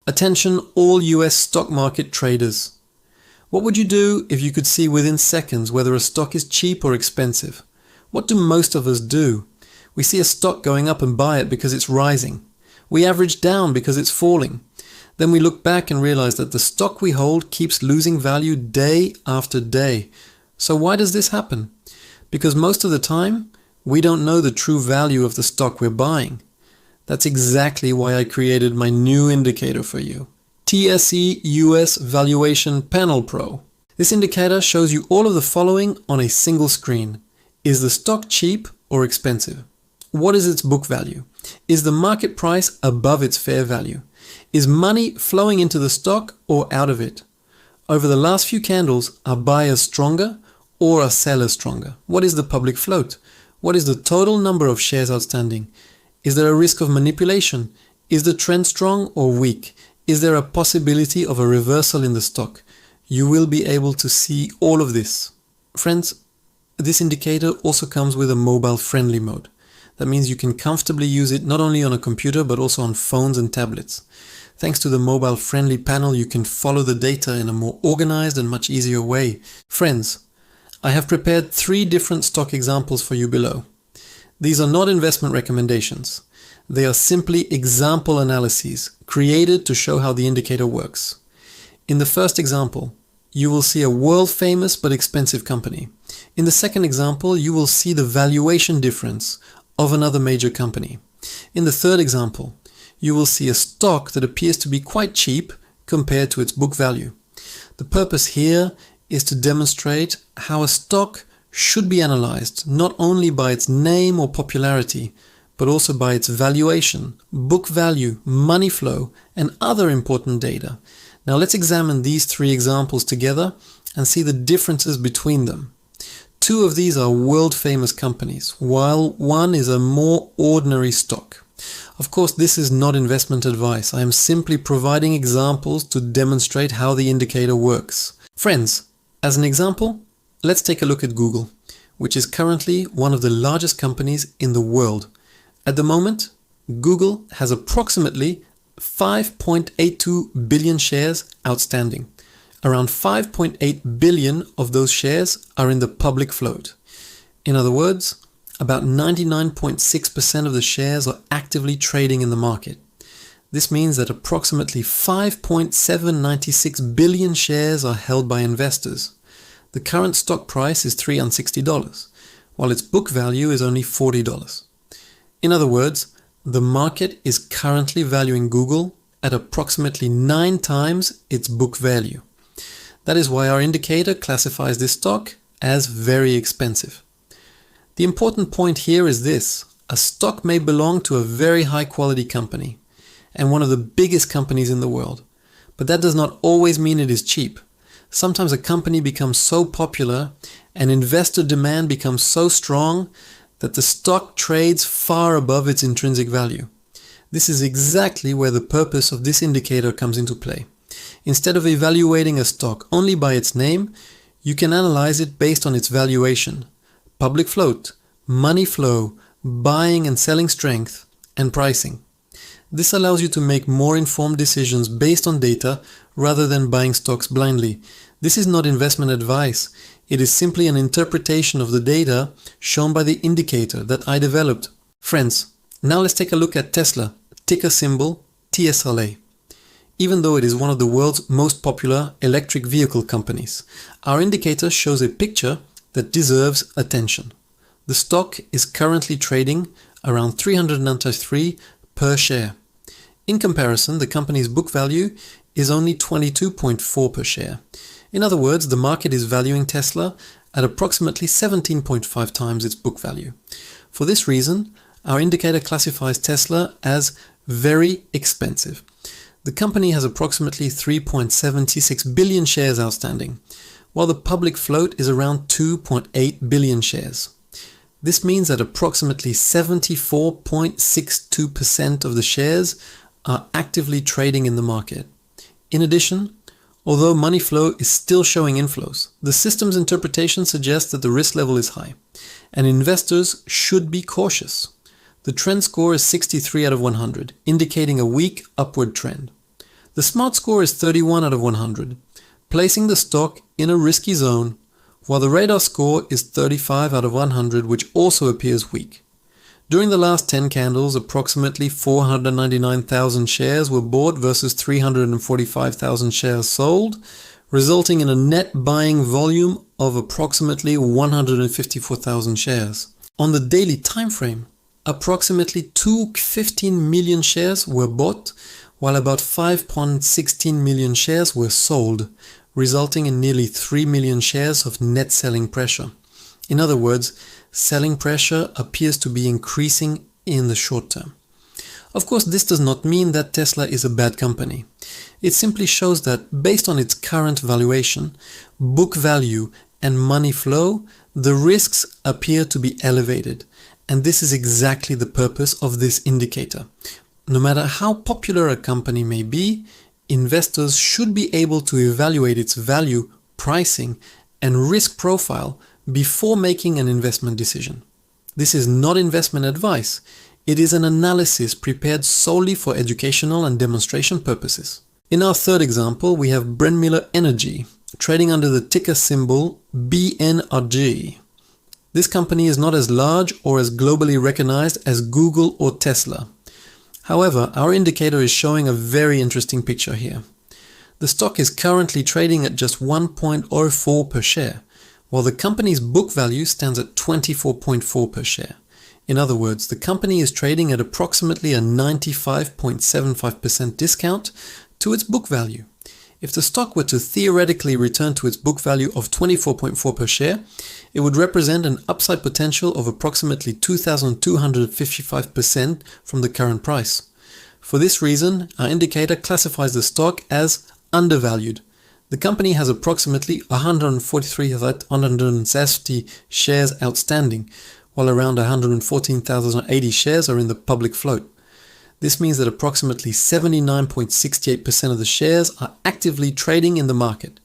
Attention all US stock market traders. What would you do if you could see within seconds whether a stock is cheap or expensive? What do most of us do? We see a stock going up and buy it because it's rising. We average down because it's falling. Then we look back and realize that the stock we hold keeps losing value day after day. So why does this happen? Because most of the time, we don't know the true value of the stock we're buying. That's exactly why I created my new indicator for you. TSE U.S. Valuation Panel Pro. This indicator shows you all of the following on a single screen. Is the stock cheap or expensive? What is its book value? Is the market price above its fair value? Is money flowing into the stock or out of it? Over the last few candles, are buyers stronger or are sellers stronger? What is the public float? What is the total number of shares outstanding? Is there a risk of manipulation? Is the trend strong or weak? Is there a possibility of a reversal in the stock? You will be able to see all of this. Friends, this indicator also comes with a mobile-friendly mode. That means you can comfortably use it not only on a computer but also on phones and tablets. Thanks to the mobile-friendly panel, you can follow the data in a more organized and much easier way. Friends, I have prepared 3 different stock examples for you below. These are not investment recommendations. They are simply example analyses created to show how the indicator works. In the first example, you will see a world-famous but expensive company. In the second example, you will see the valuation difference of another major company. In the third example, you will see a stock that appears to be quite cheap compared to its book value. The purpose here is to demonstrate how a stock should be analyzed not only by its name or popularity, but also by its valuation, book value, money flow, and other important data. Now let's examine these 3 examples together and see the differences between them. 2 of these are world-famous companies, while one is a more ordinary stock. Of course, this is not investment advice. I am simply providing examples to demonstrate how the indicator works. Friends, as an example, let's take a look at Google, which is currently one of the largest companies in the world. At the moment, Google has approximately 5.82 billion shares outstanding. Around 5.8 billion of those shares are in the public float. In other words, about 99.6% of the shares are actively trading in the market. This means that approximately 5.796 billion shares are held by investors. The current stock price is $360, while its book value is only $40. In other words, the market is currently valuing Google at approximately 9 times its book value. That is why our indicator classifies this stock as very expensive. The important point here is this: a stock may belong to a very high quality company and one of the biggest companies in the world, but that does not always mean it is cheap. Sometimes a company becomes so popular and investor demand becomes so strong that the stock trades far above its intrinsic value. This is exactly where the purpose of this indicator comes into play. Instead of evaluating a stock only by its name, you can analyze it based on its valuation, public float, money flow, buying and selling strength, and pricing. This allows you to make more informed decisions based on data rather than buying stocks blindly. This is not investment advice. It is simply an interpretation of the data shown by the indicator that I developed. Friends, now let's take a look at Tesla, ticker symbol TSLA. Even though it is one of the world's most popular electric vehicle companies, our indicator shows a picture that deserves attention. The stock is currently trading around 393 per share. In comparison, the company's book value is only 22.4 per share. In other words, the market is valuing Tesla at approximately 17.5 times its book value. For this reason, our indicator classifies Tesla as very expensive. The company has approximately 3.76 billion shares outstanding, while the public float is around 2.8 billion shares. This means that approximately 74.62% of the shares are actively trading in the market. In addition, although money flow is still showing inflows, the system's interpretation suggests that the risk level is high, and investors should be cautious. The trend score is 63 out of 100, indicating a weak upward trend. The SMART score is 31 out of 100, placing the stock in a risky zone, while the radar score is 35 out of 100, which also appears weak. During the last 10 candles, approximately 499,000 shares were bought versus 345,000 shares sold, resulting in a net buying volume of approximately 154,000 shares. On the daily time frame, approximately 215 million shares were bought, while about 5.16 million shares were sold, resulting in nearly 3 million shares of net selling pressure. In other words, selling pressure appears to be increasing in the short term. Of course, this does not mean that Tesla is a bad company. It simply shows that based on its current valuation, book value, and money flow, the risks appear to be elevated. And this is exactly the purpose of this indicator. No matter how popular a company may be, investors should be able to evaluate its value, pricing, and risk profile before making an investment decision. This is not investment advice. It is an analysis prepared solely for educational and demonstration purposes. In our third example, we have Brent Energy, trading under the ticker symbol BNRG. This company is not as large or as globally recognized as Google or Tesla. However, our indicator is showing a very interesting picture here. The stock is currently trading at just 1.04 per share, while the company's book value stands at 24.4 per share. In other words, the company is trading at approximately a 95.75% discount to its book value. If the stock were to theoretically return to its book value of 24.4 per share, it would represent an upside potential of approximately 2,255% from the current price. For this reason, our indicator classifies the stock as undervalued. The company has approximately 143,170 shares outstanding, while around 114,080 shares are in the public float. This means that approximately 79.68% of the shares are actively trading in the market.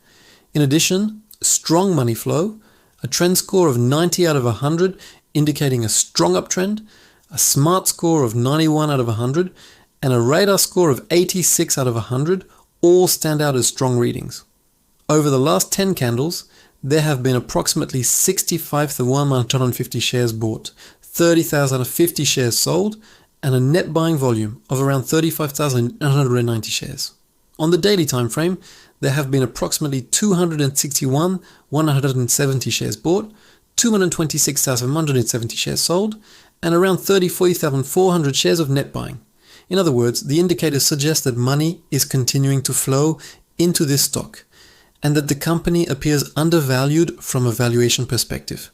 In addition, strong money flow, a trend score of 90 out of 100 indicating a strong uptrend, a SMART score of 91 out of 100, and a radar score of 86 out of 100 all stand out as strong readings. Over the last 10 candles, there have been approximately 65,150 shares bought, 30,050 shares sold, and a net buying volume of around 35,990 shares. On the daily time frame, there have been approximately 261,170 shares bought, 226,170 shares sold, and around 34,400 shares of net buying. In other words, the indicator suggests that money is continuing to flow into this stock, and that the company appears undervalued from a valuation perspective.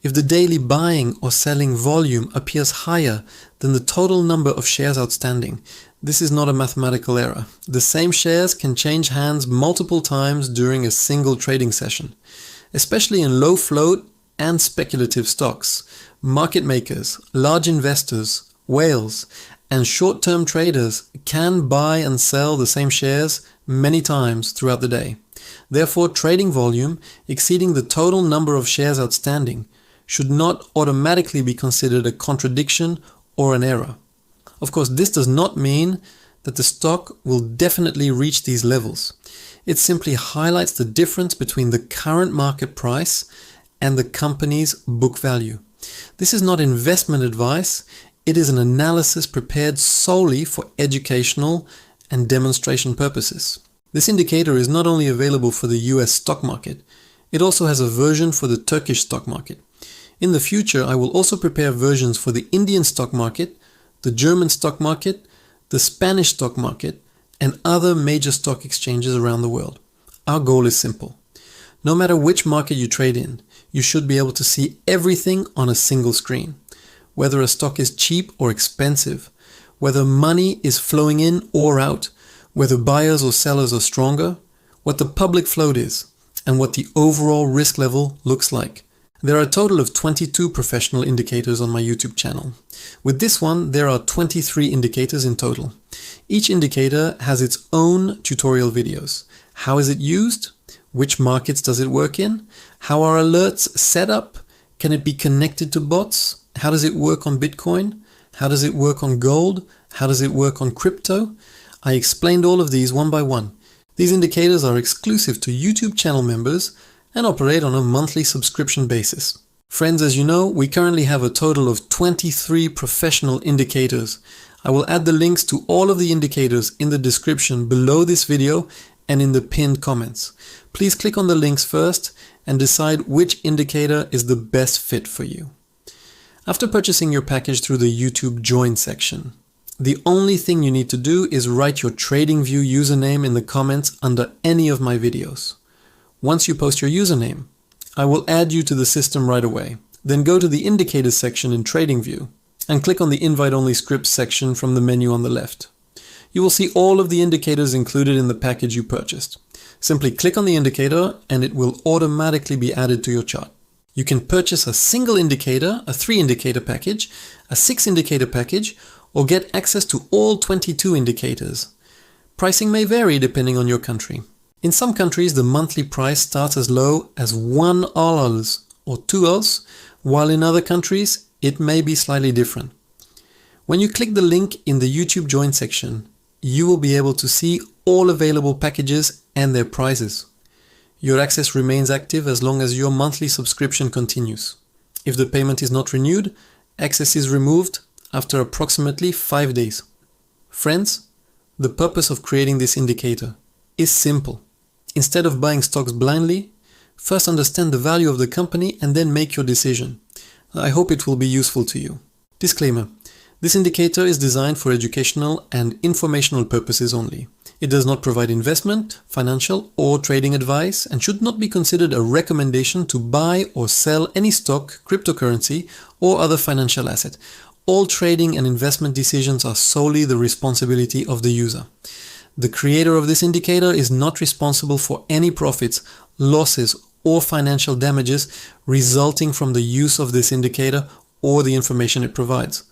If the daily buying or selling volume appears higher than the total number of shares outstanding, this is not a mathematical error. The same shares can change hands multiple times during a single trading session. Especially in low float and speculative stocks, market makers, large investors, whales, and short-term traders can buy and sell the same shares many times throughout the day. Therefore, trading volume exceeding the total number of shares outstanding should not automatically be considered a contradiction or an error. Of course, this does not mean that the stock will definitely reach these levels. It simply highlights the difference between the current market price and the company's book value. This is not investment advice. It is an analysis prepared solely for educational and demonstration purposes. This indicator is not only available for the US stock market, it also has a version for the Turkish stock market. In the future, I will also prepare versions for the Indian stock market, the German stock market, the Spanish stock market, and other major stock exchanges around the world. Our goal is simple. No matter which market you trade in, you should be able to see everything on a single screen. Whether a stock is cheap or expensive, whether money is flowing in or out, whether buyers or sellers are stronger, what the public float is, and what the overall risk level looks like. There are a total of 22 professional indicators on my YouTube channel. With this one, there are 23 indicators in total. Each indicator has its own tutorial videos. How is it used? Which markets does it work in? How are alerts set up? Can it be connected to bots? How does it work on Bitcoin? How does it work on gold? How does it work on crypto? I explained all of these one by one. These indicators are exclusive to YouTube channel members and operate on a monthly subscription basis. Friends, as you know, we currently have a total of 23 professional indicators. I will add the links to all of the indicators in the description below this video and in the pinned comments. Please click on the links first and decide which indicator is the best fit for you. After purchasing your package through the YouTube Join section, the only thing you need to do is write your TradingView username in the comments under any of my videos. Once you post your username, I will add you to the system right away. Then go to the Indicators section in TradingView and click on the Invite-Only Scripts section from the menu on the left. You will see all of the indicators included in the package you purchased. Simply click on the indicator and it will automatically be added to your chart. You can purchase a single indicator, a 3-indicator package, a 6-indicator package, or get access to all 22 indicators. Pricing may vary depending on your country. In some countries, the monthly price starts as low as $1 or $2, while in other countries, it may be slightly different. When you click the link in the YouTube Join section, you will be able to see all available packages and their prices. Your access remains active as long as your monthly subscription continues. If the payment is not renewed, access is removed after approximately 5 days. Friends, the purpose of creating this indicator is simple. Instead of buying stocks blindly, first understand the value of the company and then make your decision. I hope it will be useful to you. Disclaimer: this indicator is designed for educational and informational purposes only. It does not provide investment, financial, or trading advice and should not be considered a recommendation to buy or sell any stock, cryptocurrency, or other financial asset. All trading and investment decisions are solely the responsibility of the user. The creator of this indicator is not responsible for any profits, losses, or financial damages resulting from the use of this indicator or the information it provides.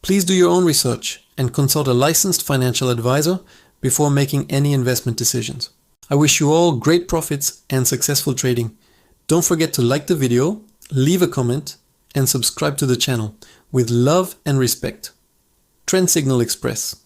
Please do your own research and consult a licensed financial advisor before making any investment decisions. I wish you all great profits and successful trading. Don't forget to like the video, leave a comment, and subscribe to the channel. With love and respect. Trend Signal Express.